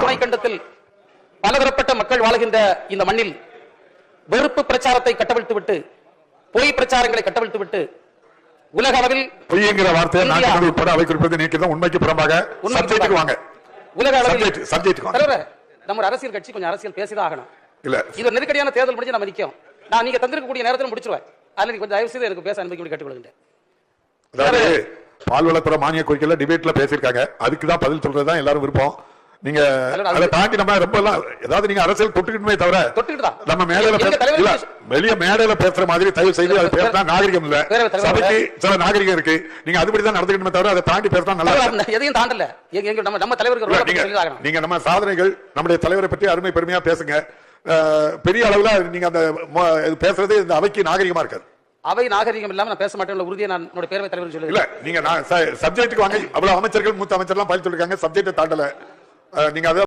துணைக்கண்டத்தில் பலதரப்பட்ட மக்கள் வாழ்கின்ற இந்த மண்ணில் வெறுப்பு பிரச்சாரத்தை கட்டவிழ்த்துவிட்டு பொய் பிரச்சாரங்களை கட்டவிழ்த்துவிட்டு உலக அளவில் பொய்ங்கிற வார்த்தையை நாங்கள் உட்பட அவை குறிப்பிட்டு நீக்கிறோம். உண்மைக்கு புறம்பாக சப்ஜெக்ட்டுக்கு வாங்க. உலக அளவில் சப்ஜெக்ட் தலைவரே, நம்ம அரசியல் கட்சி கொஞ்சம் அரசியல் பேசிதான் ஆகணும். இல்ல இது நெருக்கடியான தேர்தல் முடிஞ்சு நம்ம நிற்கும். நான் நீங்க தந்திருக்கக்கூடிய நேரத்தில் முடிச்சிருவேன். அதில் கொஞ்சம் தயவு செய்து எனக்கு பேச அனுமதி கேட்டுக்கொள்கின்றேன். அதாவது பால்வளத்துறை மானிய கோரிக்கையில டிபேட்ல பேசியிருக்காங்க. அதுக்குதான் பதில் சொல்றதுதான் எல்லாரும் விருப்பம். நீங்க அதை தாண்டி நம்ம ரொம்ப எல்லாம் ஏதாவது நீங்க அரசியல் தொட்டுக்கிட்டுமே தவிர நம்ம மேடையில வெளிய மேடையில பேசுற மாதிரி தயவு செய்து அது பேசினா நாகரிகம் இல்ல. சபைக்கு சில நாகரிகம் இருக்கு. நீங்க அதுபடிதான் நடந்துக்கணுமே தவிர அதை தாண்டி பேசினா நல்லா எதையும் தாண்டல. நம்ம தலைவருக்கு நீங்க நம்ம சாதனைகள் நம்முடைய தலைவரை பற்றி அருமை பெருமையா பேசுங்க. பெரிய அளவுல நீங்க அந்த பேசுறது இந்த அவைக்கு நாகரிகமா இருக்காது. அவை நாகரிகம் இல்லாம நான் பேச மாட்டேன். உறுதியை நான் பேரவைத் தலைவர் சொல்லி இல்ல. நீங்க சப்ஜெக்ட்டுக்கு வாங்க. அவ்வளவு அமைச்சர்கள் மூத்த அமைச்சர்லாம் பதில் சொல்லிருக்காங்க. சப்ஜெக்டை தாண்டல. நீங்க